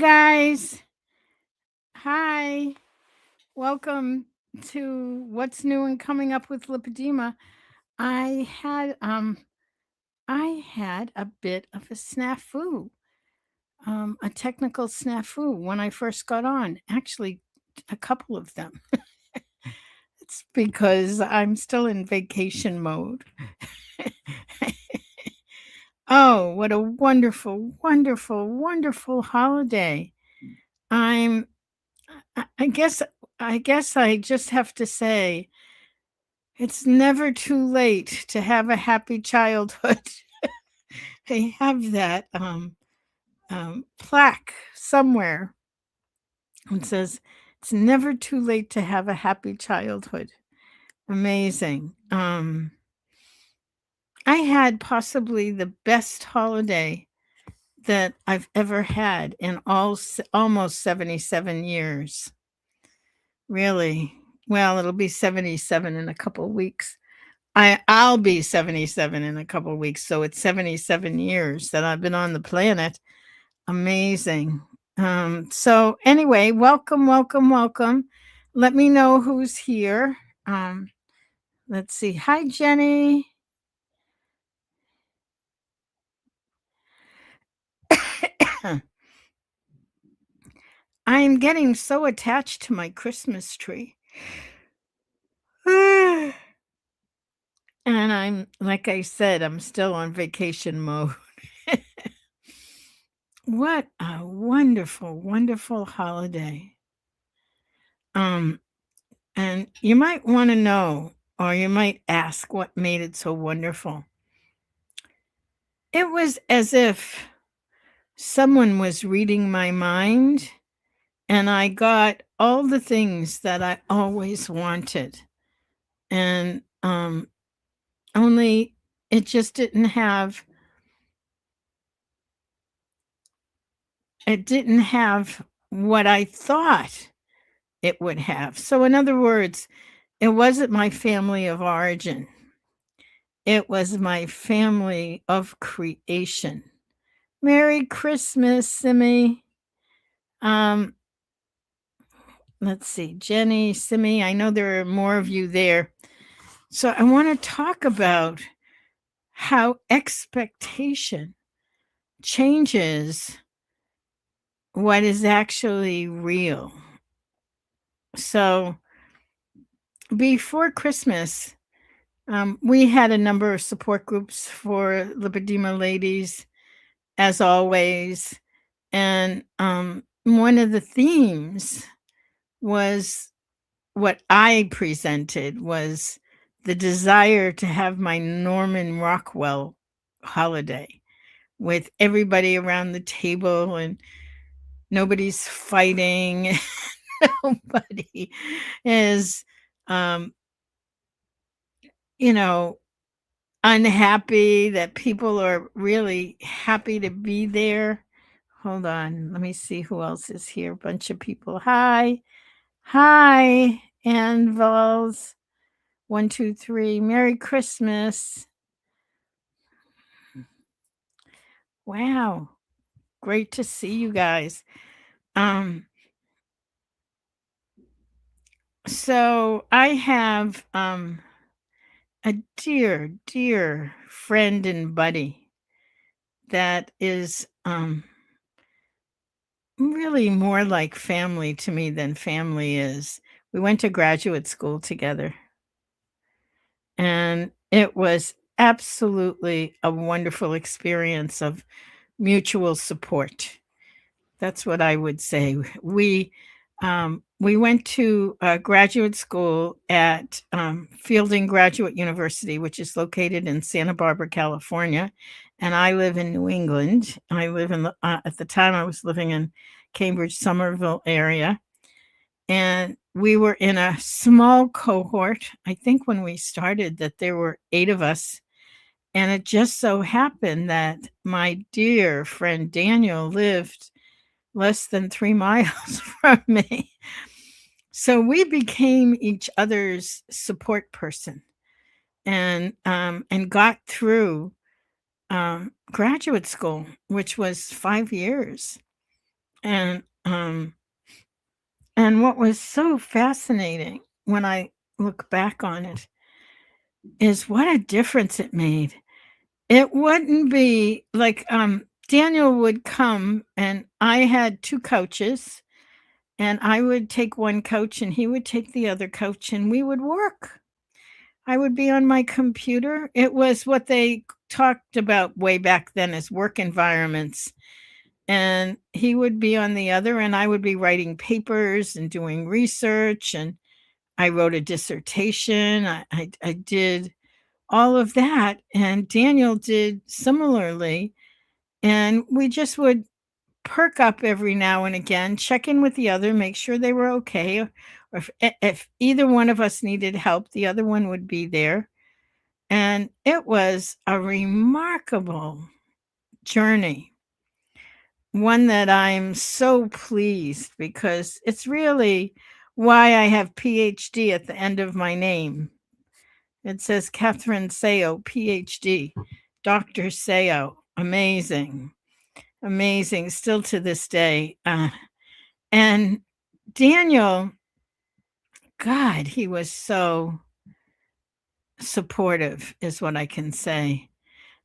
guys. Hi. Welcome to What's New and Coming Up with Lipedema. I had um I had a bit of a snafu, a technical snafu when I first got on. Actually, a couple of them. It's because I'm still in vacation mode. Oh, what a wonderful, wonderful, wonderful holiday. I'm I guess I just have to say it's never too late to have a happy childhood. They have that plaque somewhere that says it's never too late to have a happy childhood. Amazing. I had possibly the best holiday that I've ever had in almost 77 years. Really. Well, it'll be 77 in a couple weeks. I'll be 77 in a couple of weeks, so it's 77 years that I've been on the planet. Amazing. So anyway, welcome, welcome, welcome. Let me know who's here. Um, let's see. Hi, Jenny. I'm getting so attached to my Christmas tree. And like I said, I'm still on vacation mode. What a wonderful, wonderful holiday. Um, and you might want to know, or you might ask what made it so wonderful. It was as if someone was reading my mind, and I got all the things that I always wanted. And only it just didn't have what I thought it would have. So in other words, it wasn't my family of origin. It was my family of creation. Merry Christmas, Simi. Um, let's see, Jenny, Simi. I know there are more of you there. So I want to talk about how expectation changes what is actually real. So before Christmas, we had a number of support groups for lipedema ladies, as always. And one of the themes was what I presented was the desire to have my Norman Rockwell holiday with everybody around the table and nobody's fighting. Nobody is, um, you know, unhappy, that people are really happy to be there. Hold on. Let me see who else is here. Bunch of people. Hi. Hi, Anvils. 1, 2, 3. Merry Christmas. Wow. Great to see you guys. So I have a dear, dear friend and buddy that is really more like family to me than family is. We went to graduate school together, and it was absolutely a wonderful experience of mutual support. That's what I would say. We went to graduate school at Fielding Graduate University, which is located in Santa Barbara, California, and I live in New England. I live in at the time I was living in Cambridge, Somerville area, and we were in a small cohort. I think when we started that there were 8 of us, and it just so happened that my dear friend Daniel lived less than 3 miles from me. So we became each other's support person and got through graduate school, which was 5 years. And what was so fascinating when I look back on it is what a difference it made. It wouldn't be like Daniel would come and I had 2 coaches and I would take one coach and he would take the other coach and we would work. I would be on my computer. It was what they talked about way back then as work environments. And he would be on the other, and I would be writing papers and doing research. And I wrote a dissertation. I did all of that. And Daniel did similarly. And we just would perk up every now and again, check in with the other, make sure they were okay. Or if either one of us needed help, the other one would be there. And it was a remarkable journey, one that I'm so pleased because it's really why I have PhD at the end of my name. It says Catherine Sayo, PhD, Dr. Sayo. Amazing, amazing, still to this day. And Daniel, God, he was so supportive, is what I can say.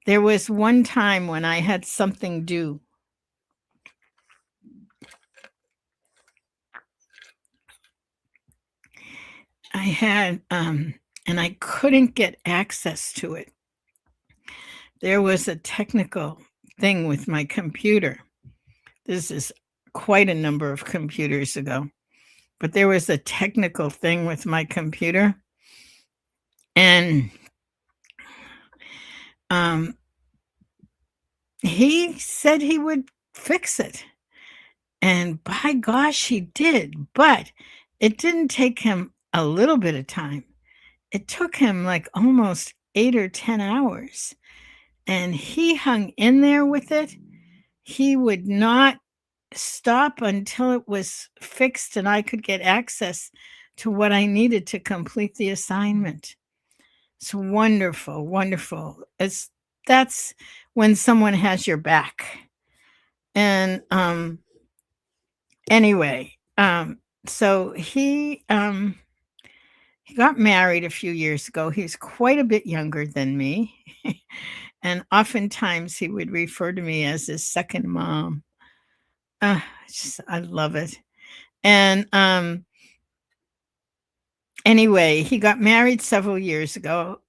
There was one time when I had something due. I had, and I couldn't get access to it. There was a technical thing with my computer. This is quite a number of computers ago, but there was a technical thing with my computer. And he said he would fix it. And by gosh, he did. But it didn't take him a little bit of time. It took him like almost 8 or 10 hours. And he hung in there with it. He would not stop until it was fixed and I could get access to what I needed to complete the assignment. It's wonderful, wonderful. That's when someone has your back. And anyway, so he got married a few years ago. He's quite a bit younger than me. And oftentimes he would refer to me as his second mom. I love it. And anyway, he got married several years ago.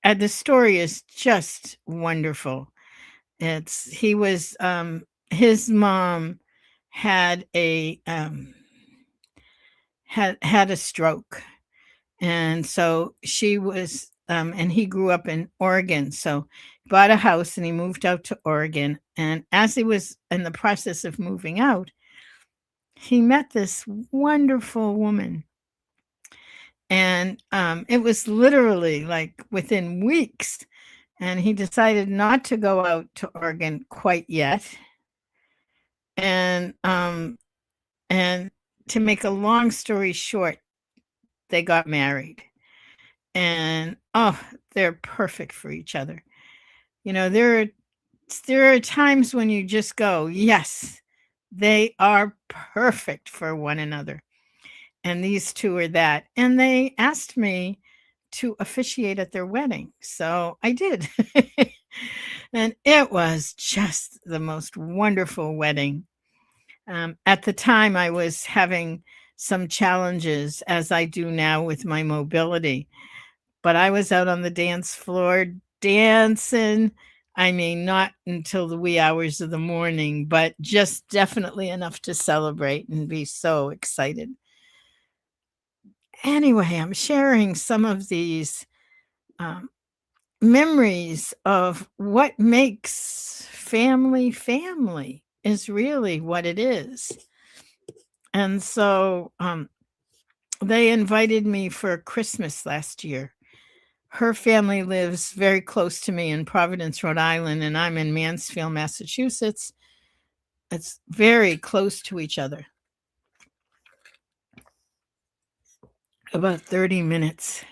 And the story is just wonderful. He was his mom had a had a stroke. And so she was and he grew up in Oregon. So he bought a house and he moved out to Oregon. And as he was in the process of moving out, he met this wonderful woman. And it was literally like within weeks. And he decided not to go out to Oregon quite yet. And to make a long story short, they got married. And they're perfect for each other. You know, there are times when you just go, yes, they are perfect for one another. And these two are that. And they asked me to officiate at their wedding. So I did. And it was just the most wonderful wedding. At the time, I was having some challenges, as I do now with my mobility. But I was out on the dance floor dancing. I mean, not until the wee hours of the morning, but just definitely enough to celebrate and be so excited. Anyway, I'm sharing some of these memories of what makes family family is really what it is. And so they invited me for Christmas last year. Her family lives very close to me in Providence, Rhode Island, and I'm in Mansfield, Massachusetts. It's very close to each other. About 30 minutes.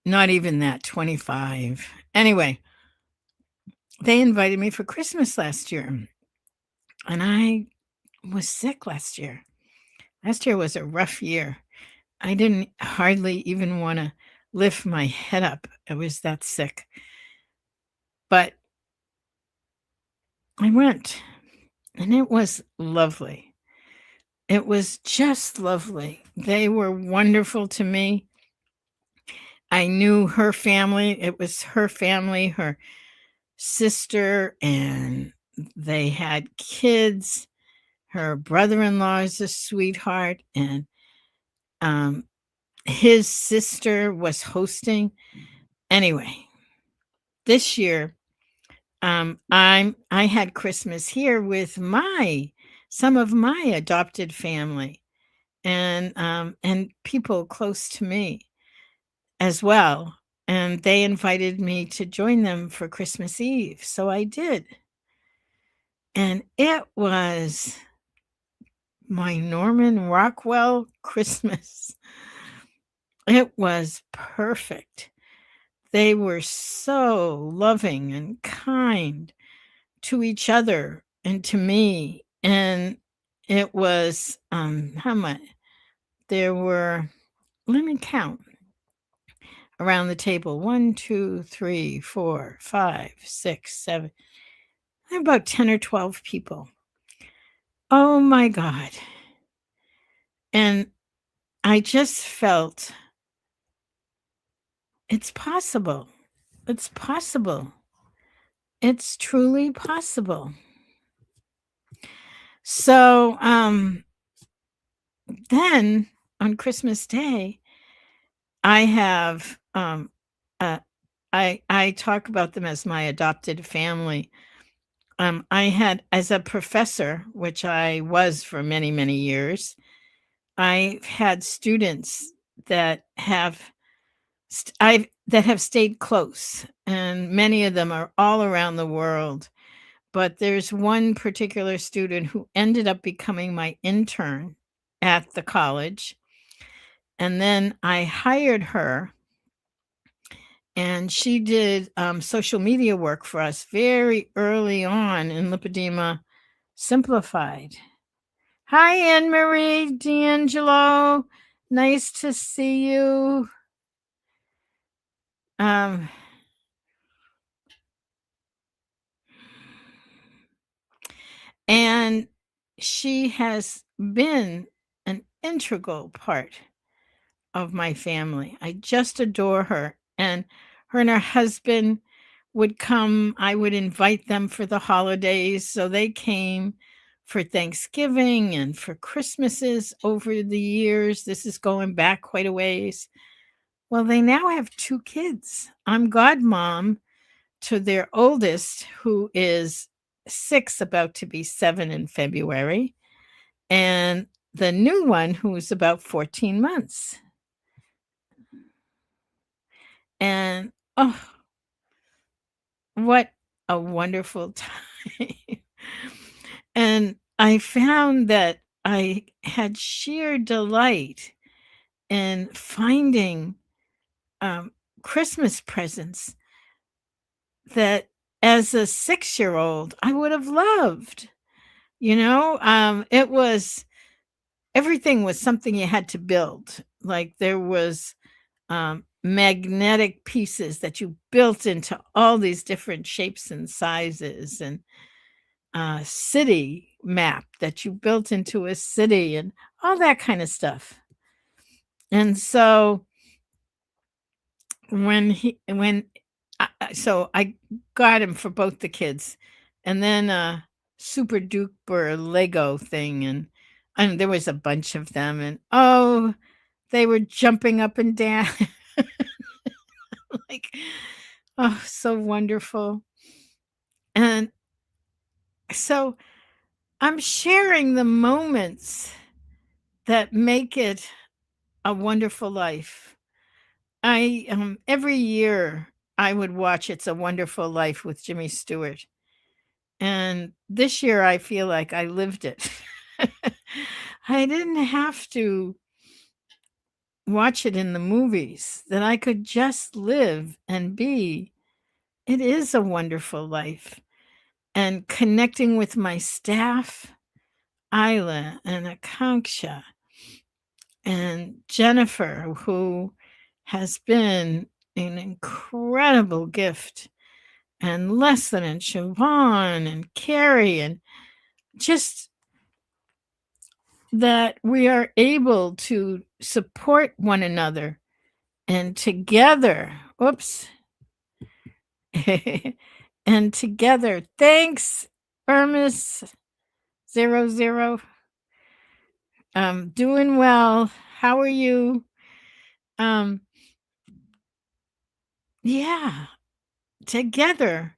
Not even that, 25. Anyway, they invited me for Christmas last year. And I was sick last year. Last year was a rough year. I didn't hardly even want to lift my head up. I was that sick. But I went, and it was lovely. It was just lovely. They were wonderful to me. I knew her family. It was her family, her sister, and they had kids. Her brother-in-law is a sweetheart, and um, his sister was hosting. Anyway, this year, I had Christmas here with some of my adopted family and people close to me as well. And they invited me to join them for Christmas Eve. So I did. And it was my Norman Rockwell Christmas. It was perfect. They were so loving and kind to each other and to me. And it was, how much? There were, let me count around the table. 1, 2, 3, 4, 5, 6, 7. There were about 10 or 12 people. Oh my God. And I just felt it's possible. It's possible. It's truly possible. So then on Christmas Day, I have uh, I talk about them as my adopted family. I had as a professor, which I was for many, many years, I've had students that have that have stayed close, and many of them are all around the world. But there's one particular student who ended up becoming my intern at the college, and then I hired her, and she did social media work for us very early on in Lipedema Simplified. Hi, Anne Marie D'Angelo. Nice to see you. Um, and she has been an integral part of my family. I just adore her. And her husband would come. I would invite them for the holidays. So they came for Thanksgiving and for Christmases over the years. This is going back quite a ways. Well, they now have 2 kids. I'm godmom to their oldest, who is 6, about to be 7 in February, and the new one, who's about 14 months. And, oh, what a wonderful time. And I found that I had sheer delight in finding, Christmas presents that as a 6-year-old I would have loved, it was everything was something you had to build. Like there was magnetic pieces that you built into all these different shapes and sizes, and a city map that you built into a city, and all that kind of stuff. And so so I got him for both the kids, and then a super duper Lego thing, and there was a bunch of them, and oh, they were jumping up and down. Like, oh, so wonderful. And so I'm sharing the moments that make it a wonderful life. I every year I would watch It's a Wonderful Life with Jimmy Stewart. And this year I feel like I lived it. I didn't have to watch it in the movies, that I could just live and be. It is a wonderful life. and connecting with my staff, Isla and Akanksha and Jennifer, who has been an incredible gift, and Leslie and Siobhan and Carrie, and just that we are able to support one another and together, and together, thanks, Hermes00. Doing well. How are you? Yeah, together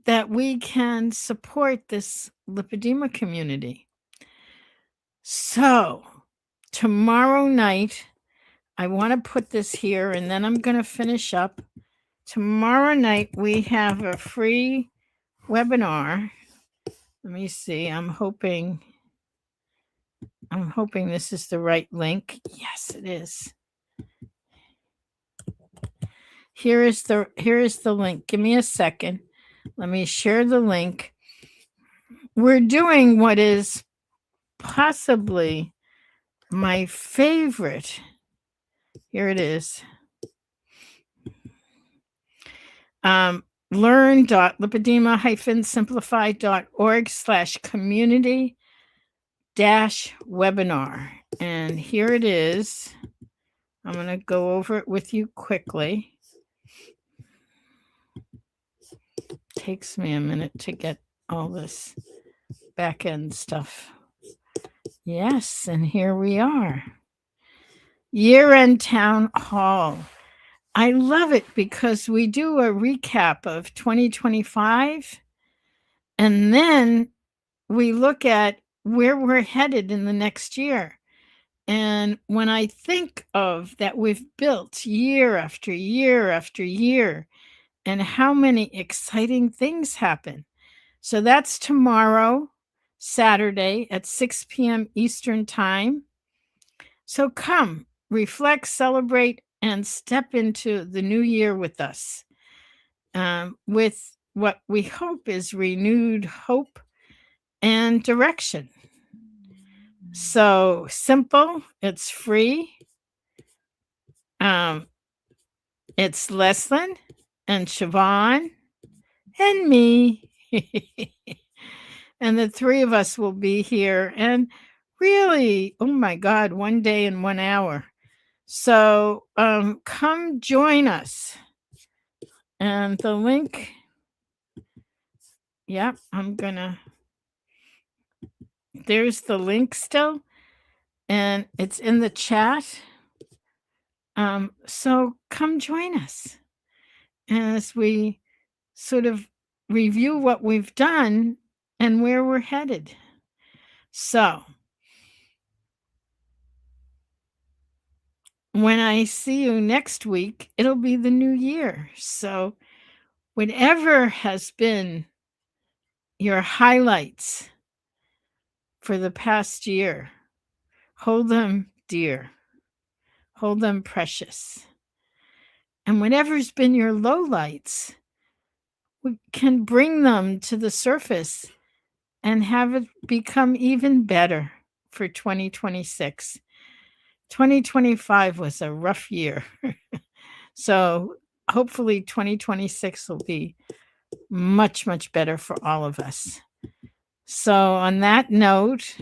that we can support this lipedema community. So, tomorrow night, I want to put this here and then I'm going to finish up. Tomorrow night, we have a free webinar. Let me see. I'm hoping this is the right link. Yes, it is. Here is the link. Give me a second. Let me share the link. We're doing what is possibly my favorite. Here it is. learn.lipedema-simplified.org/community-webinar. And here it is. I'm going to go over it with you quickly. Takes me a minute to get all this back end stuff. Yes, and here we are. Year-end town hall. I love it because we do a recap of 2025 and then we look at where we're headed in the next year. And when I think of that, we've built year after year after year, and how many exciting things happen. So that's tomorrow, Saturday at 6 p.m. Eastern Time. So come, reflect, celebrate, and step into the new year with us, with what we hope is renewed hope and direction. So simple, it's free. It's Leslyn and Siobhan and me. And the three of us will be here. And really, oh my God, 1 day and 1 hour. So come join us. And the link, yep, there's the link still. And it's in the chat. So come join us as we sort of review what we've done and where we're headed. So when I see you next week, it'll be the new year. So whatever has been your highlights for the past year, hold them dear, hold them precious. And whatever's been your lowlights, we can bring them to the surface and have it become even better for 2026. 2025 was a rough year. So hopefully 2026 will be much, much better for all of us. So on that note,